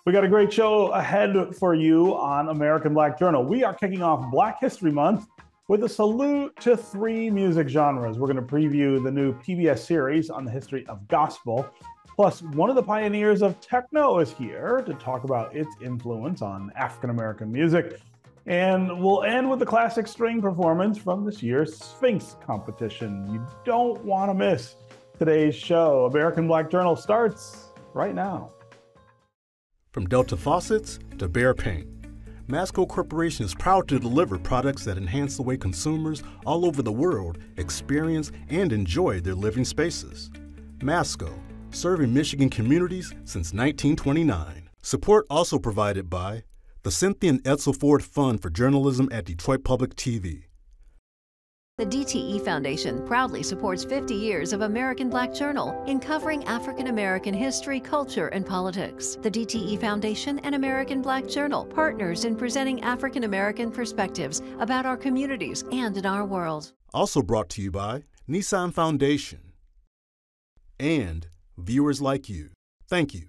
We got a great show ahead for you on American Black Journal. We are kicking off Black History Month with a salute to three music genres. We're going to preview the new PBS series on the history of gospel. Plus, one of the pioneers of techno is here to talk about its influence on African-American music. And we'll end with the classic string performance from this year's Sphinx Competition. You don't want to miss today's show. American Black Journal starts right now. From Delta faucets to Behr paint, Masco Corporation is proud to deliver products that enhance the way consumers all over the world experience and enjoy their living spaces. Masco, serving Michigan communities since 1929. Support also provided by the Cynthia and Edsel Ford Fund for Journalism at Detroit Public TV. The DTE Foundation proudly supports 50 years of American Black Journal in covering African American history, culture, and politics. The DTE Foundation and American Black Journal partners in presenting African American perspectives about our communities and in our world. Also brought to you by Nissan Foundation and viewers like you. Thank you.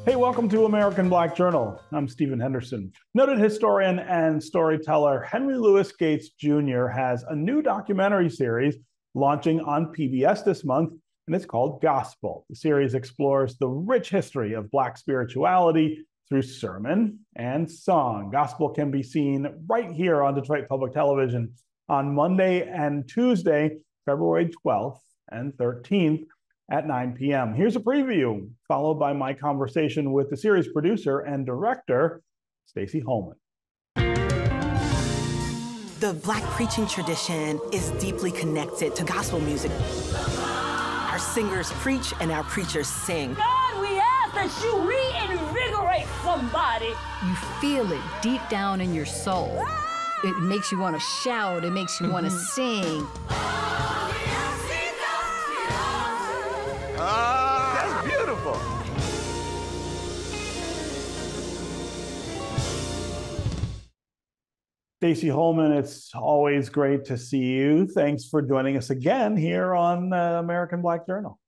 Hey, welcome to American Black Journal. I'm Stephen Henderson. Noted historian and storyteller Henry Louis Gates Jr. has a new documentary series launching on PBS this month, and it's called Gospel. The series explores the rich history of Black spirituality through sermon and song. Gospel can be seen right here on Detroit Public Television on Monday and Tuesday, February 12th and 13th, at 9 p.m. Here's a preview, followed by my conversation with the series producer and director, Stacey Holman. The Black preaching tradition is deeply connected to gospel music. Our singers preach and our preachers sing. God, we ask that you reinvigorate somebody. You feel it deep down in your soul. It makes you want to shout, it makes you want to sing. That's beautiful. Stacey Holman, it's always great to see you. Thanks for joining us again here on American Black Journal.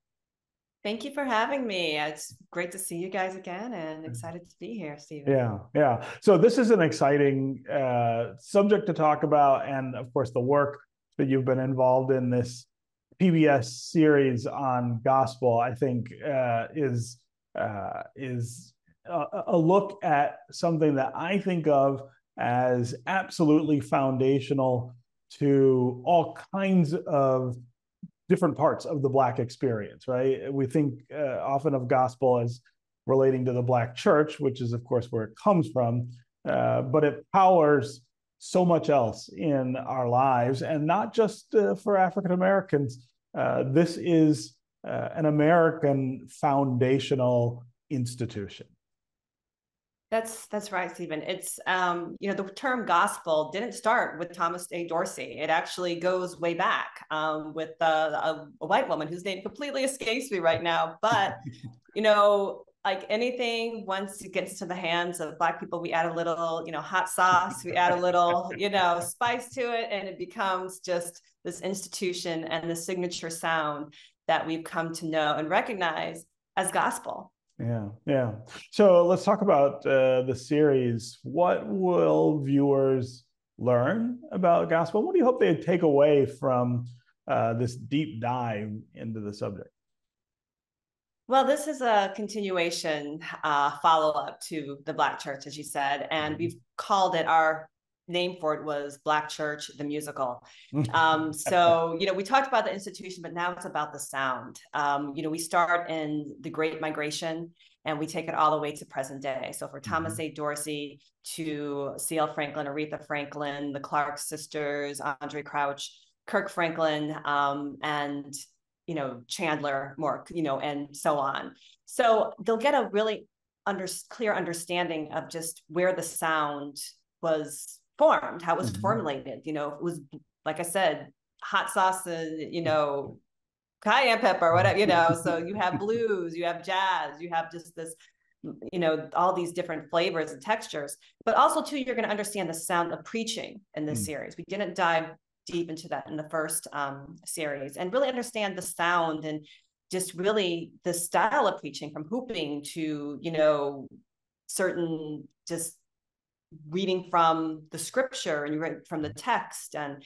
Thank you for having me. It's great to see you guys again and excited to be here, Stephen. Yeah. So this is an exciting subject to talk about. And of course, the work that you've been involved in this PBS series on gospel, I think, is a look at something that I think of as absolutely foundational to all kinds of different parts of the Black experience, right? We think often of gospel as relating to the Black church, which is, of course, where it comes from, but it powers so much else in our lives, and not just for African Americans. This is an American foundational institution. That's right, Stephen. It's the term gospel didn't start with Thomas A. Dorsey. It actually goes way back with a white woman whose name completely escapes me right now. But like anything, once it gets to the hands of Black people, we add a little, hot sauce, we add a little, spice to it, and it becomes just this institution and the signature sound that we've come to know and recognize as gospel. Yeah. So let's talk about the series. What will viewers learn about gospel? What do you hope they take away from this deep dive into the subject? Well, this is a continuation, follow-up to the Black Church, as you said, and we've called it, our name for it was Black Church, the musical. So, we talked about the institution, but now it's about the sound. We start in the Great Migration and we take it all the way to present day. So for Thomas A. Dorsey to C.L. Franklin, Aretha Franklin, the Clark sisters, Andre Crouch, Kirk Franklin, and Chandler, Moore, and so on. So they'll get a really clear understanding of just where the sound was formed, how it was formulated. You know, it was, like I said, hot sauce and, you know, cayenne pepper, whatever, you know. So you have blues, you have jazz, you have just this, you know, all these different flavors and textures. But also too, you're going to understand the sound of preaching in this series. We didn't dive deep into that in the first series, and really understand the sound and just really the style of preaching, from hooping to, you know, certain just reading from the scripture and you read from the text, and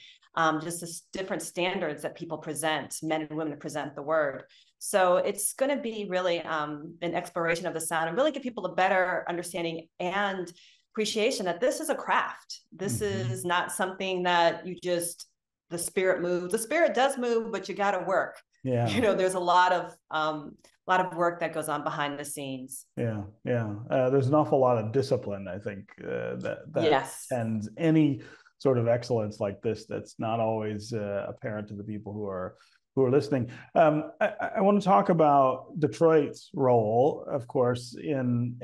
just the different standards that people present, men and women present the word. So it's going to be really an exploration of the sound, and really give people a better understanding and appreciation that this is a craft. This is not something that you just, the spirit moves. The spirit does move, but you got to work. Yeah. You know, there's a lot of work that goes on behind the scenes. Yeah. There's an awful lot of discipline, I think, that yes. And any sort of excellence like this that's not always apparent to the people who are listening. I want to talk about Detroit's role, of course, in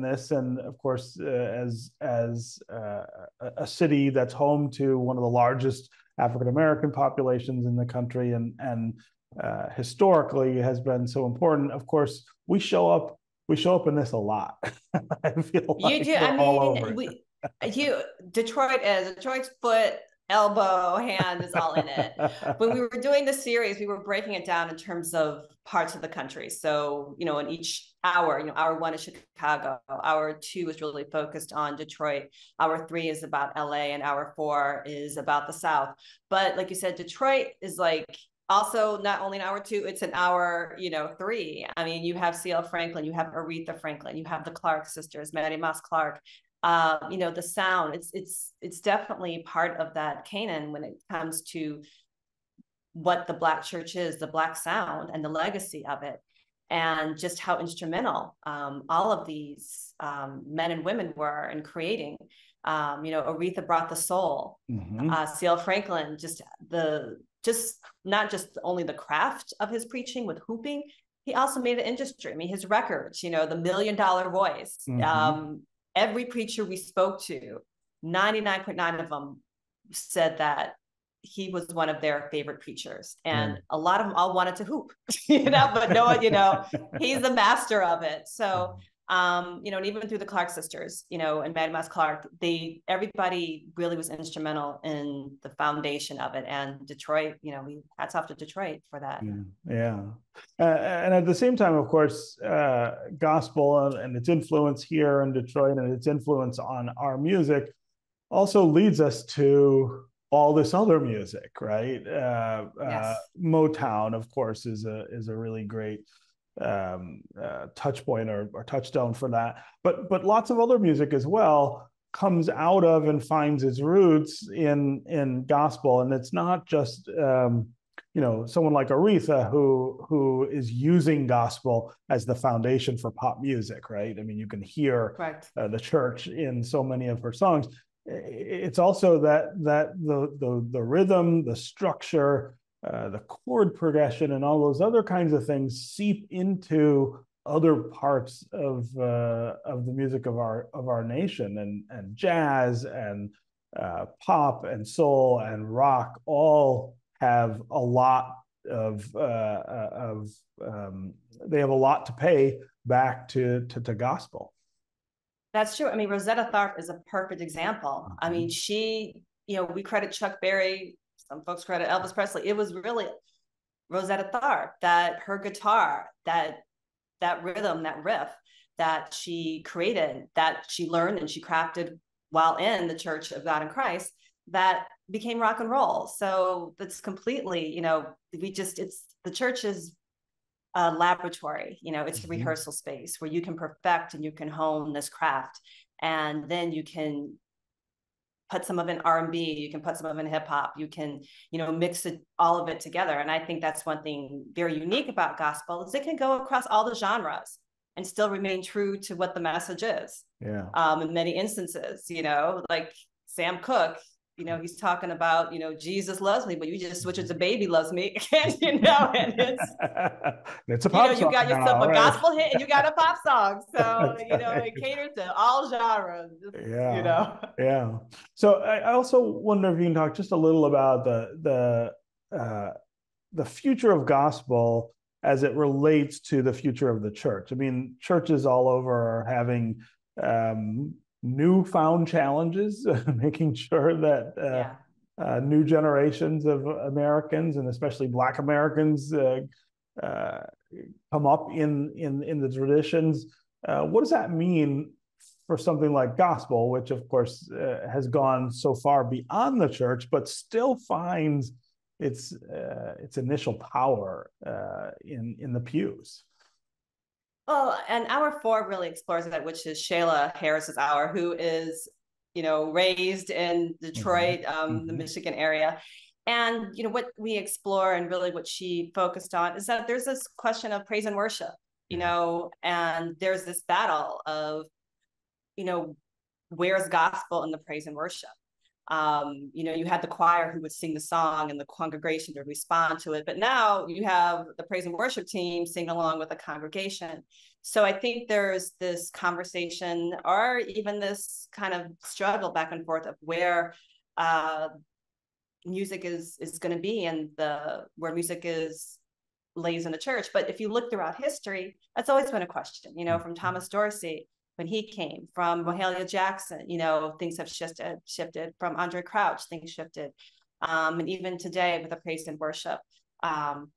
this, and of course, as a city that's home to one of the largest African American populations in the country, and historically has been so important. Of course, we show up in this a lot. I feel like you do. I mean, Detroit's foot, elbow, hand is all in it. When we were doing the series, we were breaking it down in terms of parts of the country. So, you know, in each hour, you know, hour 1 is Chicago, hour 2 is really focused on Detroit, hour 3 is about LA, and hour 4 is about the South. But like you said, Detroit is like also not only an hour 2, it's an hour, you know, 3. I mean, you have C.L. Franklin, you have Aretha Franklin, you have the Clark sisters, Mattie Moss Clark. You know, the sound, it's definitely part of that canon when it comes to what the Black church is, the Black sound and the legacy of it, and just how instrumental all of these men and women were in creating. You know, Aretha brought the soul. C.L. Franklin, just not just only the craft of his preaching with hooping, he also made an industry. I mean, his records, you know, the $1 Million Voice. Every preacher we spoke to, 99.9 of them said that he was one of their favorite preachers. And a lot of them all wanted to hoop, you know, but no, you know, he's the master of it. So, you know, and even through the Clark sisters, you know, and Mattie Moss Clark, everybody really was instrumental in the foundation of it. And Detroit, you know, hats off to Detroit for that. And at the same time, of course, gospel and its influence here in Detroit and its influence on our music also leads us to all this other music, right? Yes. Motown, of course, is a really great touch point or touchstone for that, but lots of other music as well comes out of and finds its roots in gospel. And it's not just you know, someone like Aretha who is using gospel as the foundation for pop music, right? I mean, you can hear the church in so many of her songs. It's also that the rhythm, the structure, the chord progression, and all those other kinds of things seep into other parts of the music of our nation, and jazz and pop and soul and rock all have a lot of they have a lot to pay back to gospel. That's true. I mean, Rosetta Tharpe is a perfect example. I mean, she, you know, we credit Chuck Berry, some folks credit Elvis Presley. It was really Rosetta Tharpe, that her guitar, that rhythm, that riff that she created, that she learned and she crafted while in the Church of God in Christ, that became rock and roll. So that's completely, you know, the church is a laboratory, you know, it's a rehearsal space where you can perfect and you can hone this craft, and then you can put some of it in R&B, you can put some of it in hip hop, you can, you know, mix all of it together. And I think that's one thing very unique about gospel, is it can go across all the genres and still remain true to what the message is. In many instances, you know, like Sam Cooke, he's talking about, Jesus loves me, but you just switch it to baby loves me. And it's a pop you song got yourself now, a right? gospel hit and you got a pop song. So, Right. it caters to all genres, Yeah. Yeah. So I also wonder if you can talk just a little about the future of gospel as it relates to the future of the church. I mean, churches all over are having newfound challenges, making sure that new generations of Americans, and especially Black Americans, come up in the traditions. What does that mean for something like gospel, which of course has gone so far beyond the church, but still finds its initial power in the pews? Well, and hour 4 really explores that, which is Shayla Harris's hour, who is, raised in Detroit, the Michigan area. And, what we explore and really what she focused on is that there's this question of praise and worship, and there's this battle of, where's gospel in the praise and worship? You had the choir who would sing the song and the congregation would respond to it. But now you have the praise and worship team sing along with the congregation. So I think there's this conversation, or even this kind of struggle back and forth of where music is going to be, and where music lays in the church. But if you look throughout history, that's always been a question, from Thomas Dorsey when he came, from Mahalia Jackson, things have shifted from Andre Crouch, things shifted. And even today with the praise and worship,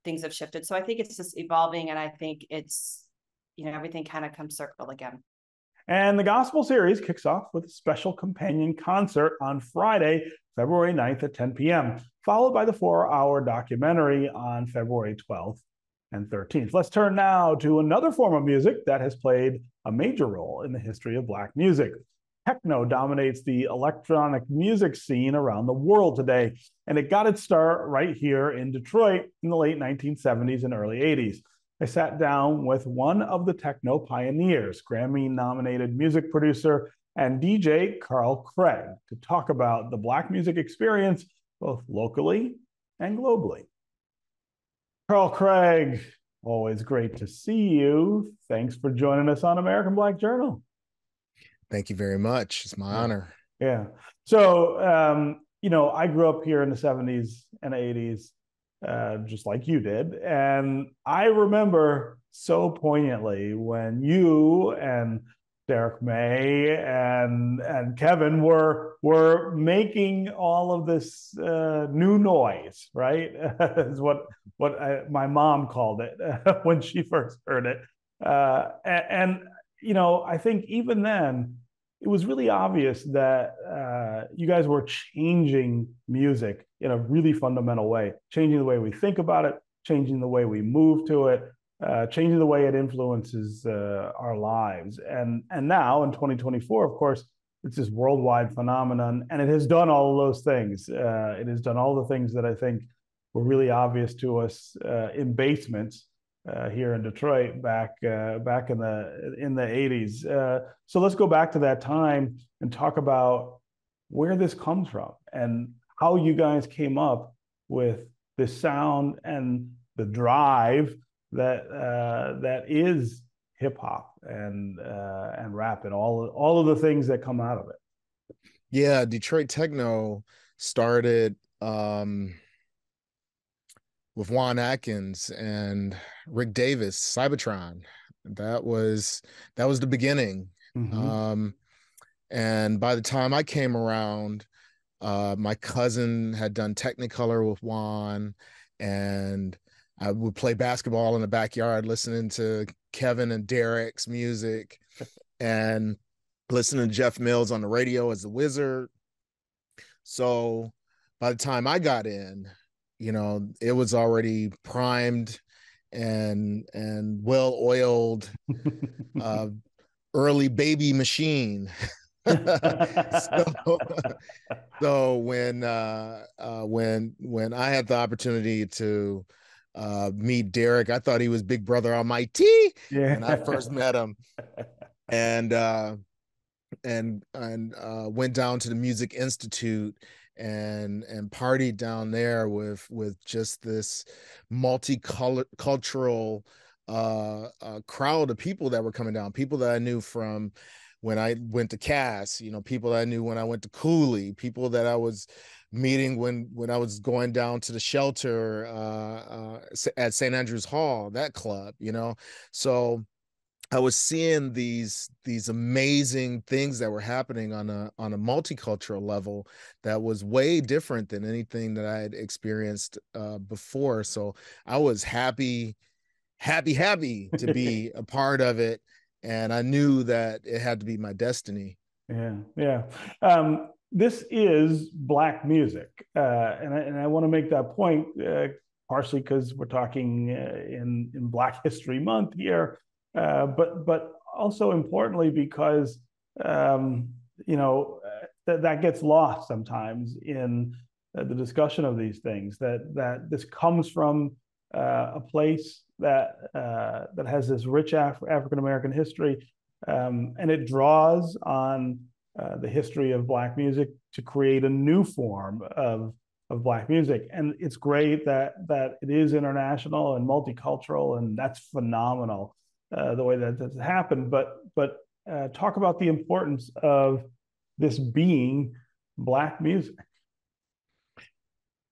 things have shifted. So I think it's just evolving, and I think it's, everything kind of comes circle again. And the Gospel series kicks off with a special companion concert on Friday, February 9th at 10 p.m., followed by the 4-hour documentary on February 12th and 13th. Let's turn now to another form of music that has played a major role in the history of Black music. Techno dominates the electronic music scene around the world today, and it got its start right here in Detroit in the late 1970s and early 80s. I sat down with one of the techno pioneers, Grammy-nominated music producer and DJ Carl Craig, to talk about the Black music experience, both locally and globally. Carl Craig, always great to see you. Thanks for joining us on American Black Journal. Thank you very much. It's my honor. Yeah. So, I grew up here in the 70s and 80s, just like you did. And I remember so poignantly when you and Derek May and Kevin were making all of this new noise, right? Is what my mom called it when she first heard it. I think even then, it was really obvious that you guys were changing music in a really fundamental way, changing the way we think about it, changing the way we move to it, changing the way it influences our lives. And now in 2024, of course, it's this worldwide phenomenon, and it has done all of those things. It has done all the things that I think were really obvious to us in basements here in Detroit back in the 80s. So let's go back to that time and talk about where this comes from and how you guys came up with this sound and the drive that is hip hop and rap and all of the things that come out of it. Yeah, Detroit Techno started with Juan Atkins and Rick Davis, Cybertron. That was the beginning. And by the time I came around, my cousin had done Technicolor with Juan, and I would play basketball in the backyard listening to Kevin and Derek's music and listening to Jeff Mills on the radio as the Wizard. So by the time I got in, it was already primed and well-oiled early baby machine. So when I had the opportunity to meet Derek, I thought he was Big Brother Almighty when I first met him, and went down to the Music Institute and partied down there with just this multicultural crowd of people that were coming down, people that I knew from when I went to Cass, you know, people that I knew when I went to Cooley, people that I was meeting when I was going down to the shelter at St. Andrews Hall, that club, you know. So I was seeing these amazing things that were happening on a multicultural level that was way different than anything that I had experienced before. So I was happy to be a part of it, and I knew that it had to be my destiny. Yeah, yeah. This is Black music, and I want to make that point, partially because we're talking in Black History Month here, but also importantly because you know that gets lost sometimes in the discussion of these things. That this comes from a place that has this rich African American history, and it draws on the history of Black music to create a new form of Black music. And it's great that it is international and multicultural, and that's phenomenal the way that that's happened. But talk about the importance of this being Black music.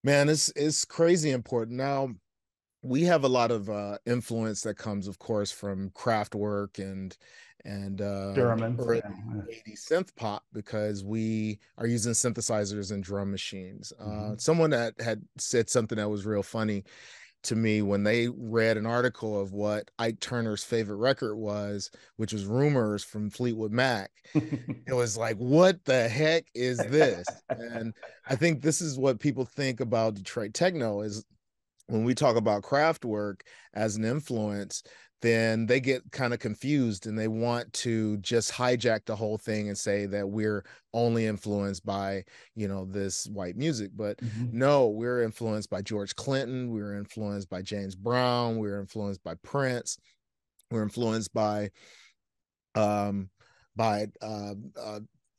Man, it's crazy important. Now, we have a lot of influence that comes, of course, from craft work and early 80s synth pop, because we are using synthesizers and drum machines. Someone that had said something that was real funny to me when they read an article of what Ike Turner's favorite record was, which was Rumors from Fleetwood Mac. It was like, what the heck is this? And I think this is what people think about Detroit techno, is when we talk about craft work as an influence, then they get kind of confused and they want to just hijack the whole thing and say that we're only influenced by, you know, this white music. But no, we're influenced by George Clinton. We're influenced by James Brown. We're influenced by Prince. We're influenced by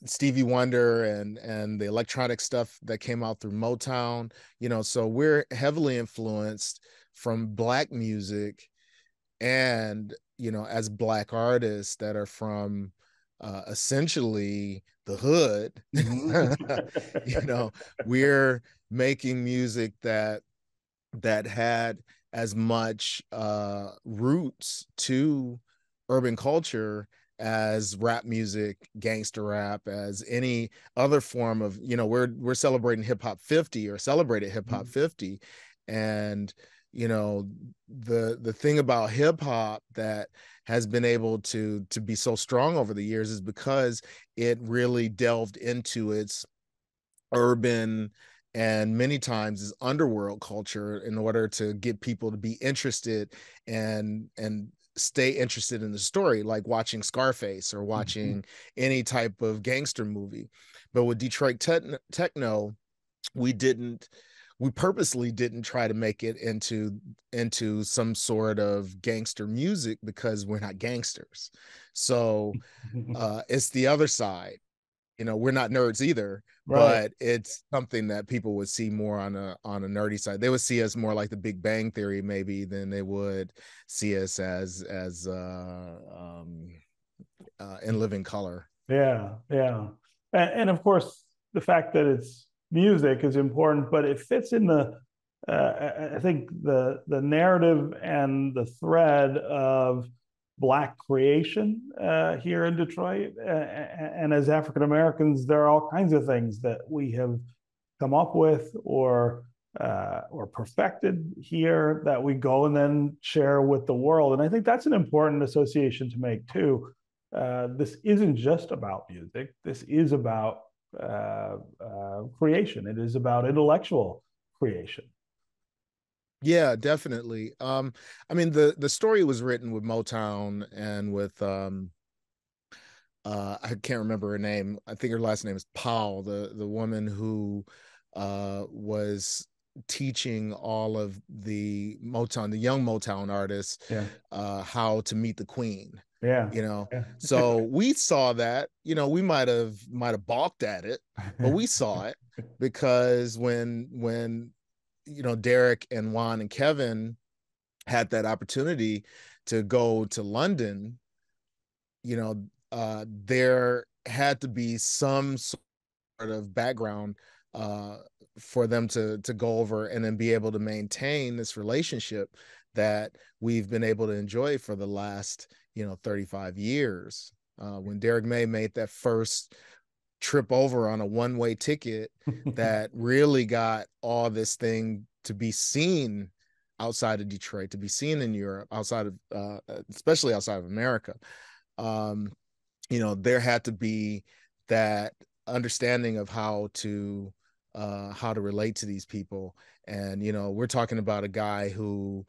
Stevie Wonder and the electronic stuff that came out through Motown, you know. So we're heavily influenced from Black music, and, you know, as Black artists that are from essentially the hood, you know, we're making music that had as much roots to urban culture as rap music, gangster rap, as any other form of, you know, we're celebrating hip hop 50, or celebrated hip hop 50. And, you know, the thing about hip hop that has been able to be so strong over the years is because it really delved into its urban and many times is underworld culture in order to get people to be interested and stay interested in the story, like watching Scarface or watching any type of gangster movie. But with Detroit techno, we purposely didn't try to make it into some sort of gangster music, because we're not gangsters. So it's the other side. You know, we're not nerds either, but it's something that people would see more on a nerdy side. They would see us more like the Big Bang Theory, maybe, than they would see us as in living color. Yeah, yeah. And of course, the fact that it's music is important, but it fits in the I think the narrative and the thread of Black creation here in Detroit. And as African Americans, there are all kinds of things that we have come up with or perfected here that we go and then share with the world. And I think that's an important association to make too. This isn't just about music. This is about creation. It is about intellectual creation. Yeah, definitely. I mean, the story was written with Motown and with I can't remember her name. I think her last name is Powell, the woman who was teaching all of the young Motown artists, how to meet the queen. So we saw that, we might have balked at it, but we saw it because when Derek and Juan and Kevin had that opportunity to go to London, there had to be some sort of background for them to go over and then be able to maintain this relationship that we've been able to enjoy for the last 35 years. When Derek May made that first trip over on a one-way ticket that really got all this thing to be seen outside of Detroit, to be seen in Europe, outside of especially outside of America, there had to be that understanding of how to relate to these people. And we're talking about a guy who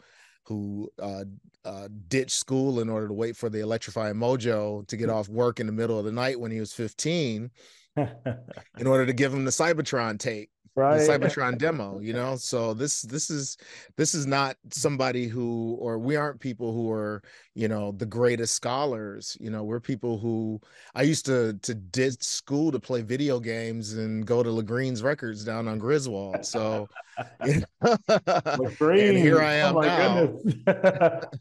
ditched school in order to wait for the electrifying mojo to get off work in the middle of the night when he was 15 in order to give him the Cybertron tape, the Cybertron demo. So this is not somebody who, or we aren't people who are the greatest scholars. We're people who, I used to ditch school to play video games and go to LaGreen's Records down on Griswold. So and here I am. Oh my goodness.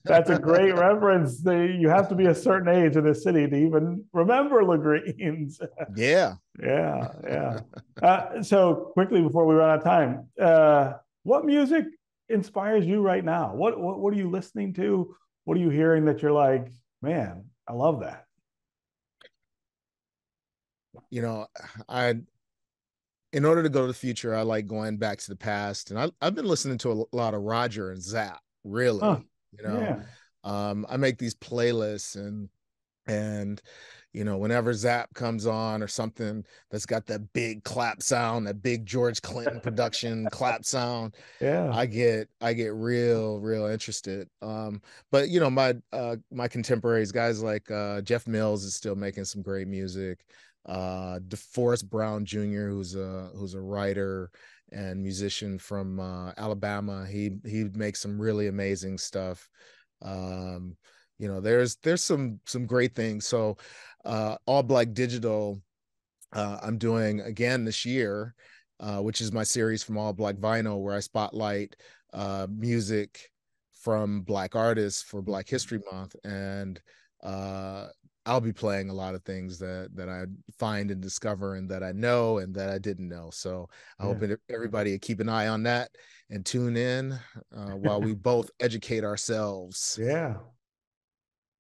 That's a great reference. You have to be a certain age in this city to even remember LaGreen's. Yeah. So quickly before we run out of time, what music inspires you right now? What are you listening to? What are you hearing that you're like, man, I love that? In order to go to the future, I like going back to the past, and I've been listening to a lot of Roger and Zapp, really. I make these playlists, and whenever Zapp comes on or something that's got that big clap sound, that big George Clinton production clap sound, I get real interested. But my contemporaries, guys like Jeff Mills is still making some great music. DeForest Brown Jr., who's a writer and musician from Alabama, he makes some really amazing stuff. There's some great things. So All Black Digital, I'm doing again this year, which is my series from All Black Vinyl, where I spotlight music from Black artists for Black History Month. And I'll be playing a lot of things that I find and discover and that I know and that I didn't know. So I hope everybody keep an eye on that and tune in while we both educate ourselves. Yeah.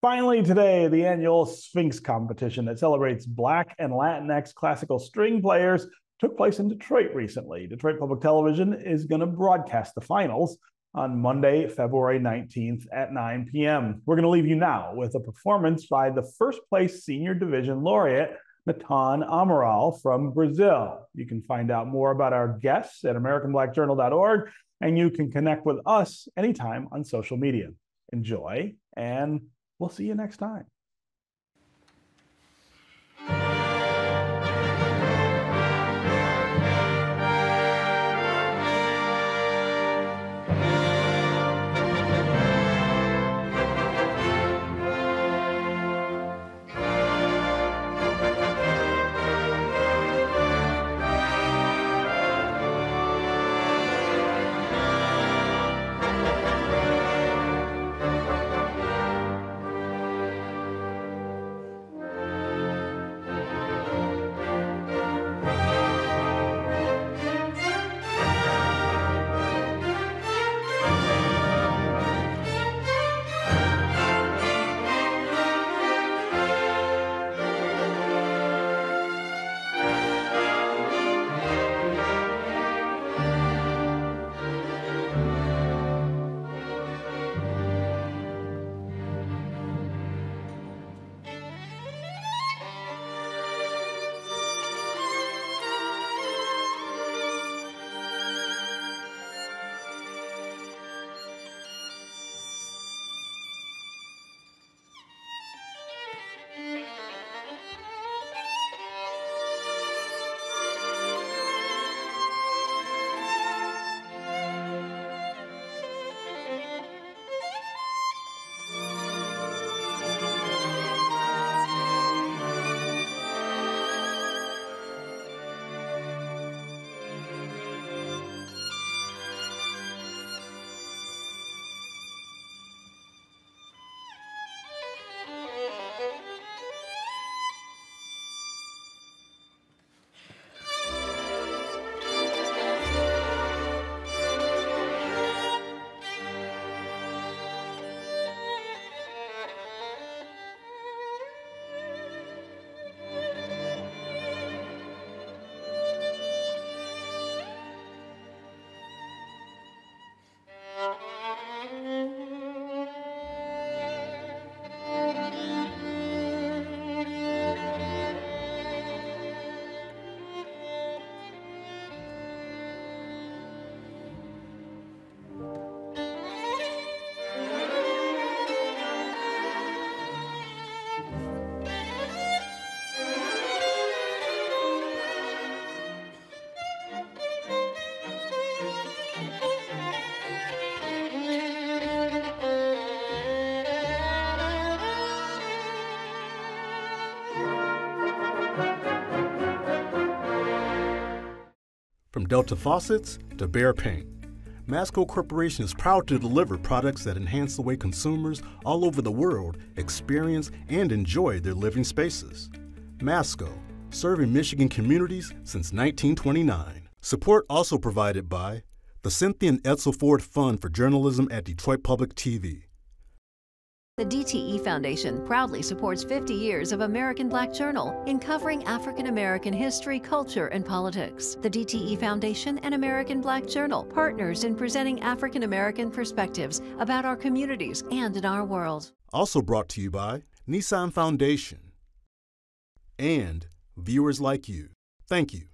Finally today, the annual Sphinx Competition that celebrates Black and Latinx classical string players took place in Detroit recently. Detroit Public Television is going to broadcast the finals on Monday, February 19th at 9 p.m. We're going to leave you now with a performance by the first place senior division laureate, Nathan Amaral from Brazil. You can find out more about our guests at AmericanBlackJournal.org, and you can connect with us anytime on social media. Enjoy, and we'll see you next time. Delta Faucets to Behr Paint, Masco Corporation is proud to deliver products that enhance the way consumers all over the world experience and enjoy their living spaces. Masco, serving Michigan communities since 1929. Support also provided by the Cynthia and Edsel Ford Fund for Journalism at Detroit Public TV. The DTE Foundation proudly supports 50 years of American Black Journal in covering African American history, culture, and politics. The DTE Foundation and American Black Journal partners in presenting African American perspectives about our communities and in our world. Also brought to you by Nissan Foundation and viewers like you. Thank you.